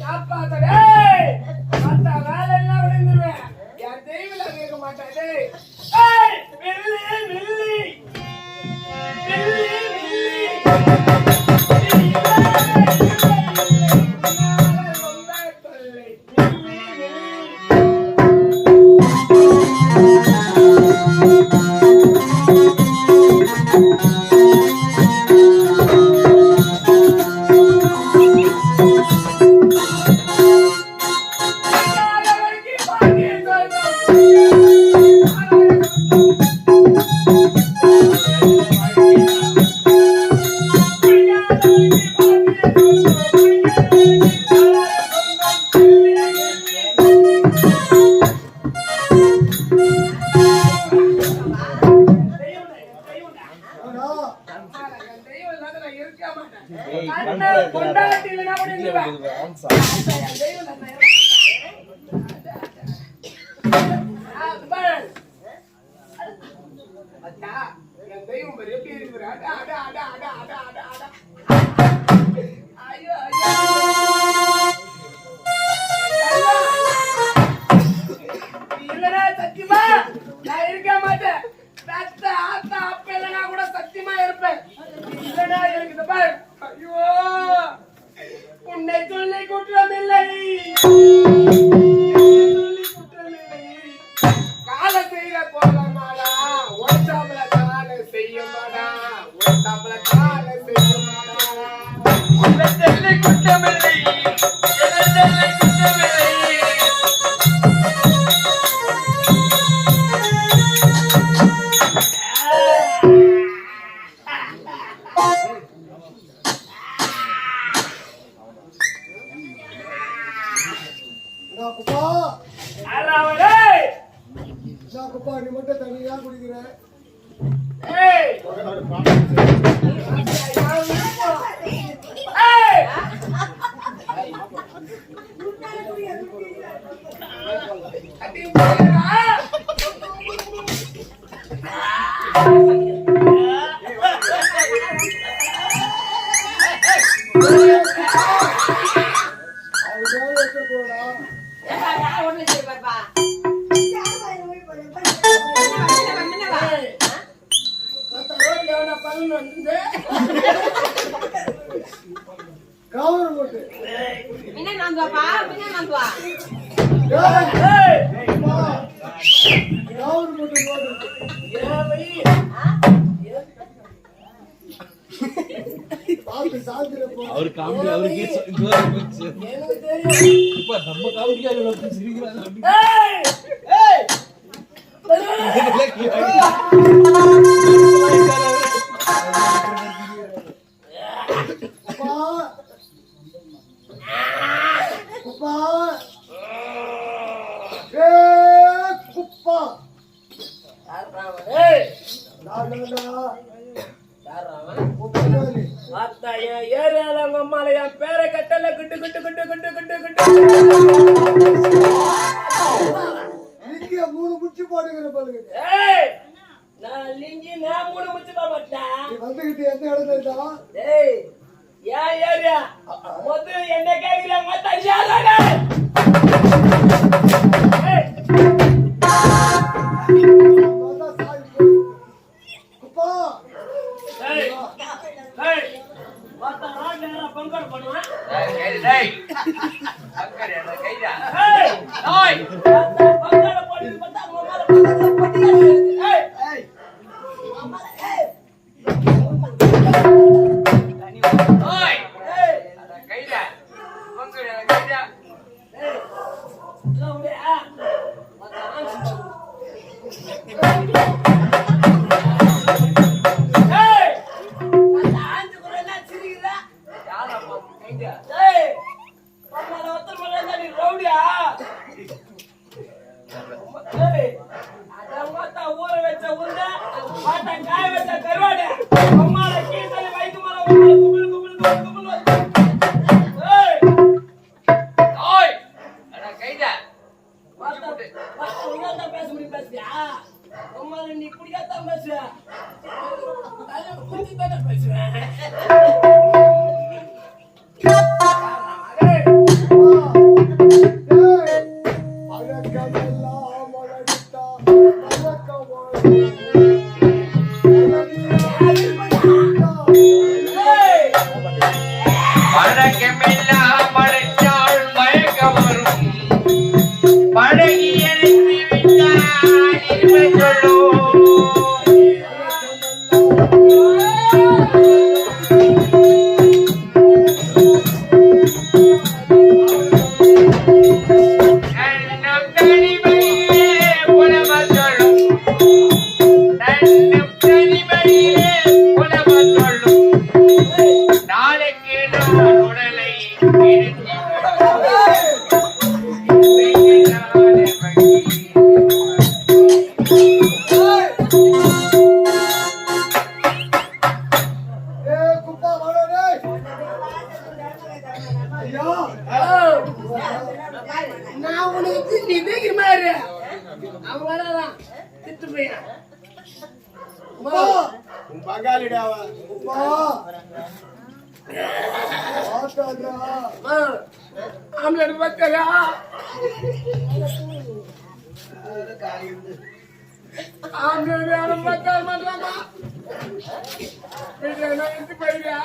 காப்பாத்தடே மத்த வேலை எல்லாம் விழுந்துருவேன் என் தெய்வம் கேட்க மாட்டாடே மில்லி மில்லி மில்லி நீ மட்டும் தனியா குடிக்கிற அவர் காமெடி அவருக்கே இப்ப நம்ம காமெடிக்கு சிரிக்கிறாங்க ஏரியால அம்மால என் பேரை கட்டல கிட்டு கிட்டு கிட்டு கிட்டு கிட்டு கிட்டு மூணு முச்சு போடுகிற பாருங்க. நான் லிங்கி நான் மூணு முச்சு போட்டேன். வந்துகிட்டு எந்த இடத்துல ஏன் ஏரியா மொத்த என்ன கேட்கல மொத்த யாராக பங்கோடு பண்ணுவேன் ஊற வச்ச உருண்டை காய வச்ச கருவாடு அம்மால கீழே வைத்து கும்பல் கும்பல் கும்பல் பேச முடியும் பேசுறியா அம்மால நீ குடிக்காதான் பேசுற பேசுவேன் ஆட்டாதா ஆம்லெட் பத்தரா ஆம்லெட் யாரும் பத்தர மாட்டாமா வீட்டுல இருந்து போயிடா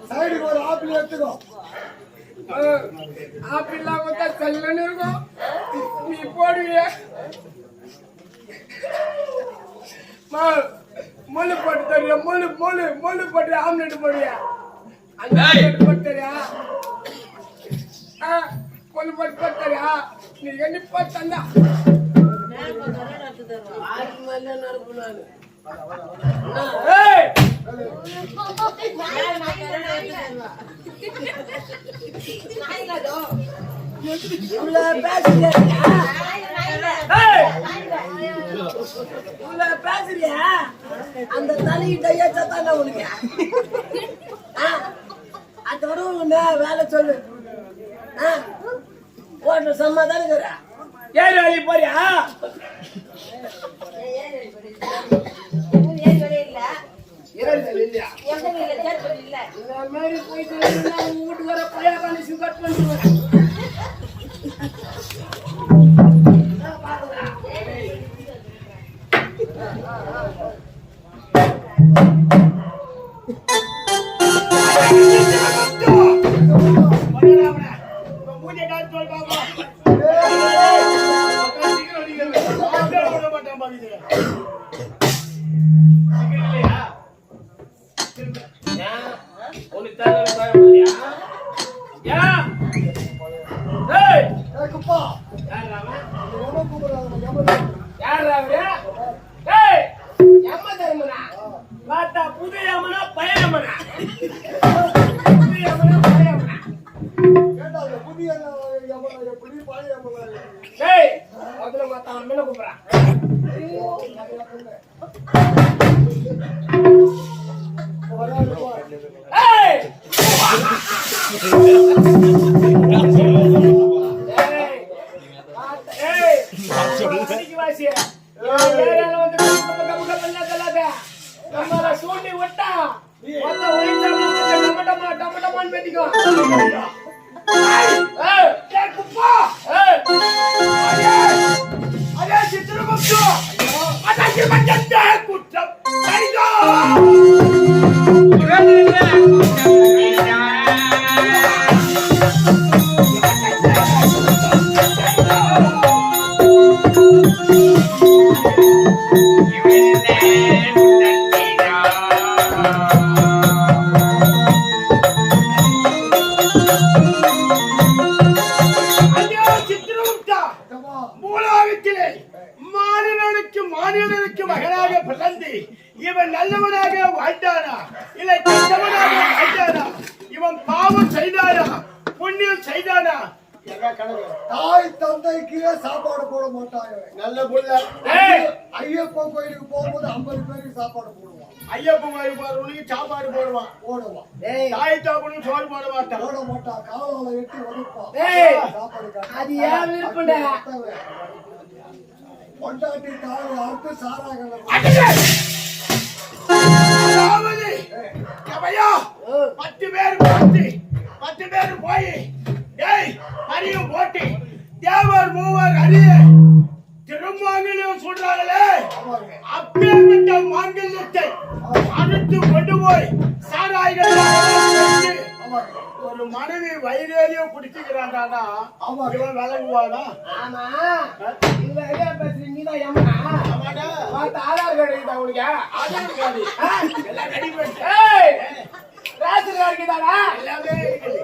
சைடுக்கு ஒரு ஆப்பிள் எடுத்துக்கோ ஆப்பிள்லாம் கொடுத்தா செல்லன்னு இருக்கும் நீ போடுவிய முள்ளு போட்டு தரியா முள்ளு முள்ளு முள்ளு போட்டு ஆம்லெட் போடுவியா அந்த ஆம்லெட் போட்டு தரியா முள்ளு போட்டு போட்டு தரியா நீ என்ன போட்டு தந்தா பேசுறியா அந்த தலையிட்ட ஏச்சாத்தான உனக்கு அதோட வேலை சொல்லு ஓட்ட சம்மாதான இருக்கிற ஏழு வழி போறியா வீட்டுக்கு வர புளியா பண்ணி சுகட் பண்ணிடுவேன் புது யமனா பயணமனா புது யமனா பயணமனா புதிய எப்படி பழைய ஏய் அதுல மாத்த மேல கூப்பிடுறா ஏய் நம்மள சூண்டி விட்டா மொத்த ஒளிச்சா டமட்டமான் பேட்டிக்கோ அதே சித்திரமுத்து அதே மஞ்சள் குற்றம் மாநிலனுக்கு மகனாக பிறந்து இவன் நல்லவனாக வாழ்ந்தானா இல்லை கெட்டவனாக வாழ்ந்தானா இவன் பாவம் செய்தானா புண்ணியம் செய்தானா தாய் தந்தைக்கு சாப்பாடு போட மாட்டாங்க நல்ல புள்ள ஐயப்பன் கோயிலுக்கு போகும்போது 50 பேருக்கு சாப்பாடு போடுவான் ஐயப்பன் கோயிலுக்கு போறவனுக்கு சாப்பாடு போடுவான் தாய் தாப்பனுக்கு சோறு போட மாட்டான் காலால எட்டி ஒதுப்பான் சாப்பாடு அது ஏன் விருப்பம்டா பொண்டாட்டி தாய் அறுத்து சாராக பத்து பேர் போய் அரியும் போட்டி தேவர் மூவர் அரிய திருமாங்கல்யம் சொல்றாங்களே அப்பேற்பட்ட மாங்கல்யத்தை அறுத்து கொண்டு போய் சாராய்கள் ஒரு மனைவி வயிறேறிய குடிச்சுக்கிறான்டா இவன் விளங்குவானா ஆமா இந்த ஐடியா பேசுறீங்க நீதான் ஏமா ஆதார் கார்டு இருக்குதா உனக்கு ஆதார் கார்டு எல்லாம் ரெடி பண்ணி ரேஷன் கார்டு இருக்குதாடா எல்லாமே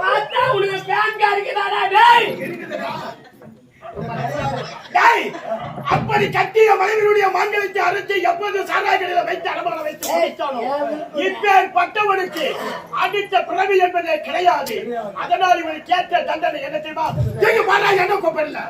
பார்த்தா உனக்கு பேன் கார்டு இருக்குதாடா டேய் இருக்குதுடா டேய் அப்படி கட்டிய மனைவியுடைய மாங்கல்யத்தை அறுத்து எப்போது சாராய்களில வைத்து அடமான வைத்து குடித்தானோ இப்பேற்பட்டவனுக்கு அடுத்த பிறவி என்பதே கிடையாது அதனால் இவன் கேட்ட தண்டனை என்ன தெரியுமா எங்க பாரா என்ன கூப்பிடல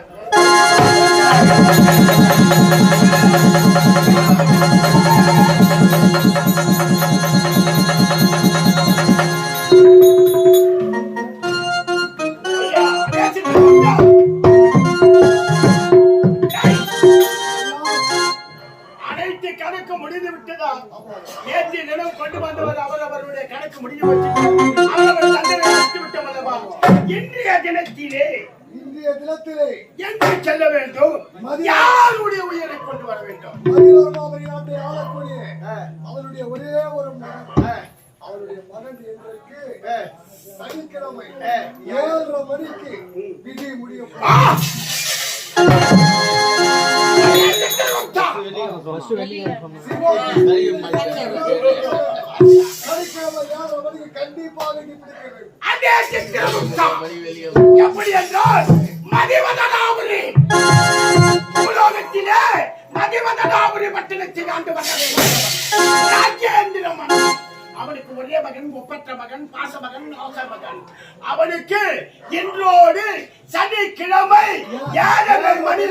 அனைத்து கணக்கு முடிந்து விட்டதா நேற்று நிலம் கொண்டு வந்தவர் அவருடைய கணக்கு முடிய வச்சுட்டு அவரவர் தண்டனை அளித்து விட்டோம் அல்லவா? இன்றைய தினத்திலே இன்றைய தினத்திலே எங்கு செல்ல வேண்டும்? யாருடைய உயிரை கொண்டு வர வேண்டும்? மதிவர்மாபுரி நாட்டை ஆளக்கூடிய அவருடைய ஒரே ஒரு மகன், அவருடைய மகன் இன்றைக்கு சனிக்கிழமை 7:30 மணிக்கு விதி முடிய ஆ! சனிக்கிழமை 7:30 மணிக்கு கண்டிப்பாக நீ பிடிக்க வேண்டும். அதே சித்திரகுப்தா எப்படி என்றால் மதிவதனாபுரி உலோகத்திலே மதிவதனாபுரி பட்டணத்தில் ஆண்டு வந்தவன் ராஜேந்திர மன்னன். அவனுக்கு ஒரே மகன், ஒப்பற்ற மகன், பாச மகன், ஆசை மகன். அவனுக்கு இன்றோடு சனிக்கிழமை 7:30 மணி